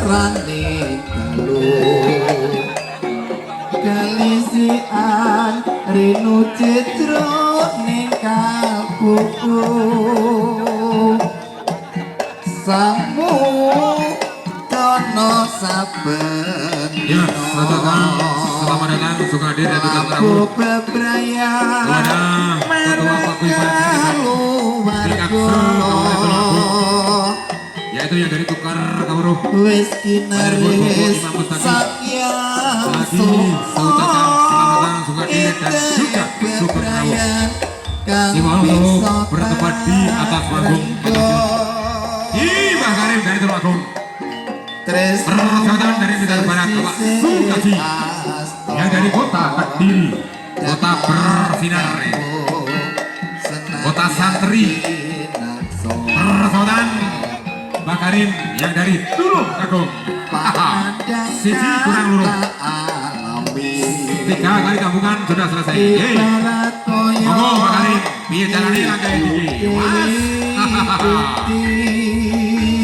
rane kalung kalisian rinu citro ning kalbuku samu tono saben ya selamat datang suka hadir dan tidak aku bebrayang ketua Pakuiban yaitu yang dari tukar kawruh wis kinaris sakya lagi saucakan selamat datang suka hadir dan juga super rawuh si Walau bertempat di atas panggung Mbah Karim dari Tulungagung perwakilan dari Bintang Barat Bapak Sukaji yang dari kota Kediri kota bersinar kota santri perwakilan Mbah Karim yang dari Tulungagung siji kurang lurus 3 kali gabungan sudah selesai monggo Mbah Karim piye carane langkah iki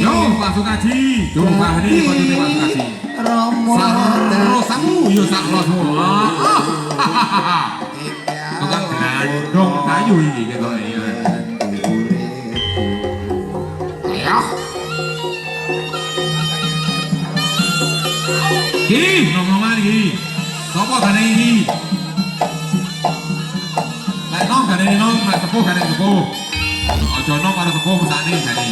yo Pak Sukaji coba nih patute Pak Sukaji sarro samu yo saklo semua tukang grandong kayu iki ketoke ya ayo ki ngomong iki sapa gane iki lek nong gane nong mek sepuh gane sepuh aja nong karo sepuh mesane gane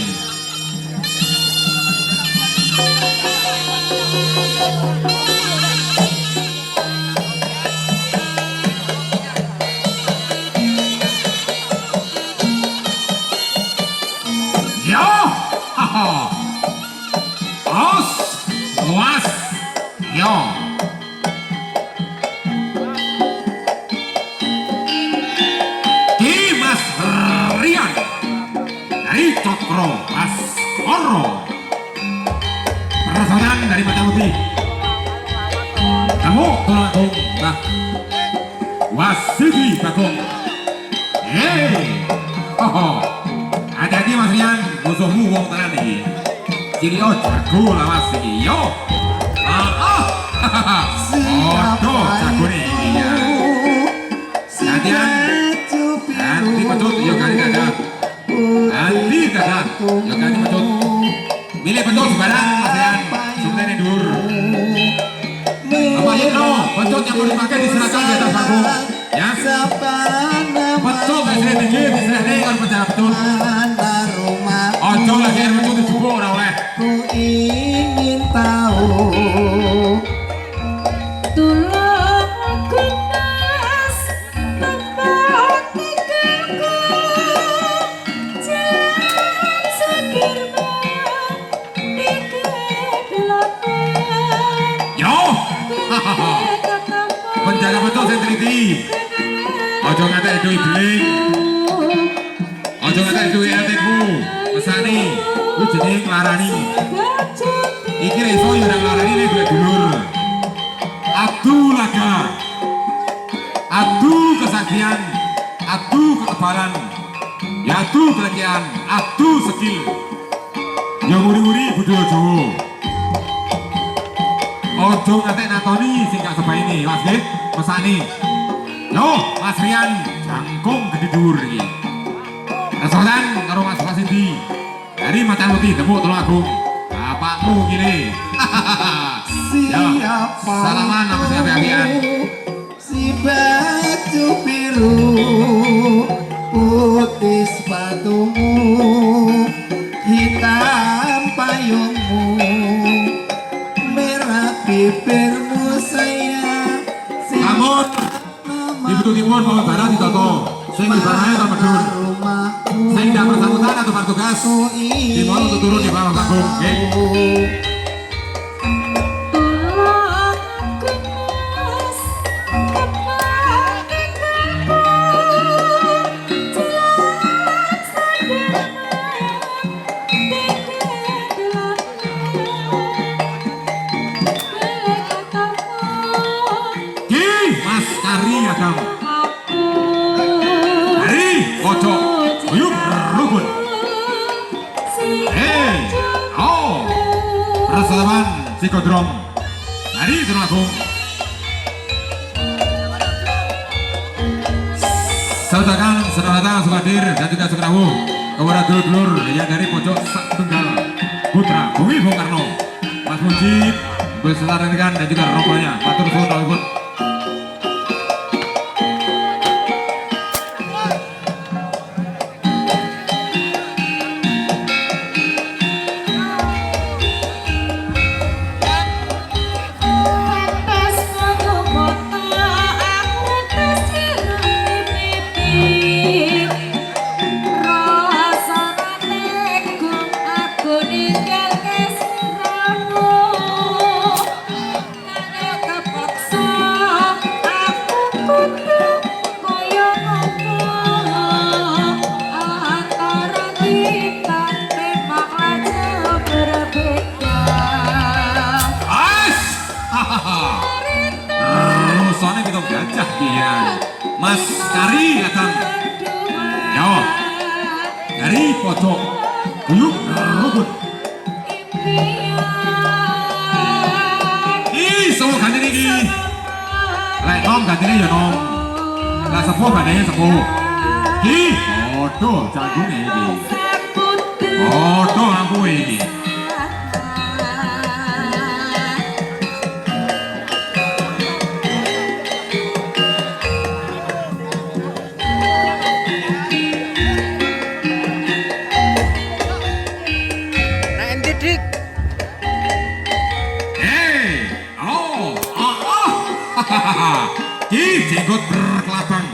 yo haha os luas yo Dimas Rian dari Cokro Baskoro perasaan dari Mata Putih kamu Tulungagung Mbah Wasidi Bagong hati-hati Mas Rian musuhmu wong tenan iki ciri jago lawas iki yo odo jago iki ya ganti pecut yo kali dadah ganti dadah yo ganti pecut milih pecut sembarang Mas Rian sumene dhuwur apa ya no pecut yang mau dipakai diserahkan di atas panggung ya pecut presiden tinggi diserahkan kan pecahan pecut ojo lagi air pecut dijupuk ora oleh ku ingin tahu penjaga betul saya teliti ojo ngatek duit beling ojo ngatek duit LTku pesani lu jadi ngelarani iki reso yang ngelarani ini duit dulur adu laga adu kesaktian adu kekebalan ya adu kelekian adu skill yang uri-uri budaya Jawa ojo ngatek natoni sing gak sebaini Mas Git mesani yo Mas Rian jangkung gede dhuwur iki resodan karo Mas Wasidi dari Mata Putih Demuk Tulungagung bapakmu gile siapa salaman sama si api-apian si baju biru putih sepatumu hitam payungmu bibirmu saya namun di Betul Timur mau barat di Toto sing ibaratnya atau medun sing tidak bersangkutan atau bertugas di mau untuk turun di bawah panggung Mas Kari Agam dari Ojo Uyuk Rukun Persalaman Psikodrom dari Tulungagung. Saudarakan, saudara Sukadir dan juga Sukrawu kepada dulur-dulur yang dari pojok tunggal putra Bumi Bung Karno, Mas Mujib beserta rekan dan juga rombongannya. Matur suwun kawula. Soalnya kita gajah dia, Mas Kari datang, yo, dari pojok, buyuk rukun. Semua ganti ini, lek nom ganti ini ya nom, lah sepuh gantinya sepuh. Bodoh jagung ini, bodoh aku ini. Ki jenggot berkelabang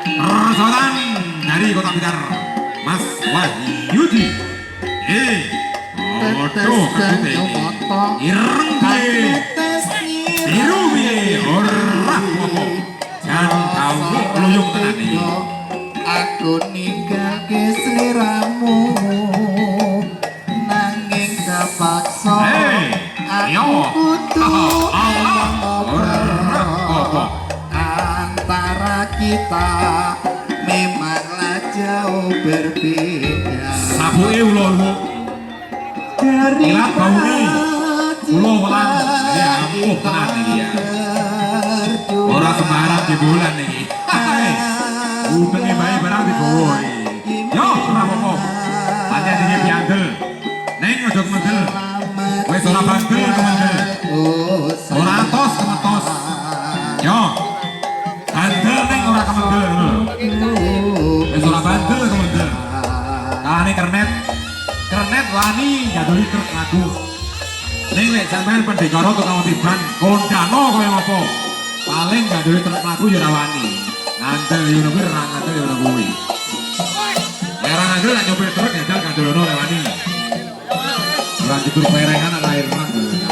persoalan dari Kota Blitar, Mas Wahyudi. Bodoh kakute ireng biru ora apa jan kamu luyung tenan iki. Aku ninggalke sliramu nanging kapaksa. Aku kudu antara kita memanglah jauh berbeda. Sabuke ulo-ulo Dari ilang baune ulo welang ya ampuh tenan iki ya. Ora sembarang di bulan iki. Utenge bae barang digowo iki. Yo ora apa-apa. Hati-hati piandel. Ning aja kemendel. Wis ora bandel kemendel. Ora tos kemetos. Yo. Bandel ning ora kemendel ngono. Wis ora bandel kemendel. Kahane kernet. Kernet wani jaduli truk lagu. Ning lek sampean pendekara tukang tiban kondano kaya ngopo. Paling jaduli truk lagu ya ora wani. Ngandel yo kuwi ora ngandel yo kuwi. Nek ora ngandel nek nyopir truk ya dal kandelono lewani. Ora ditur perengan ana air mangga.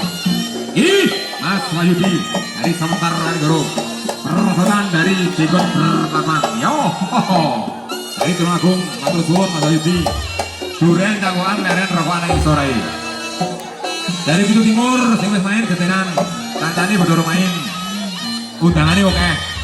Ih, Mas Wahyudi dari Sementar Negoro. Persoalan dari Jenggot Berkelabang. Yo, dari Tulungagung, matur suwun Mas Wahyudi. Duren dakwaan leren rokokan nang sore. Dari Pintu Timur sing wis main getenan, kancane padha main. Undangane oke.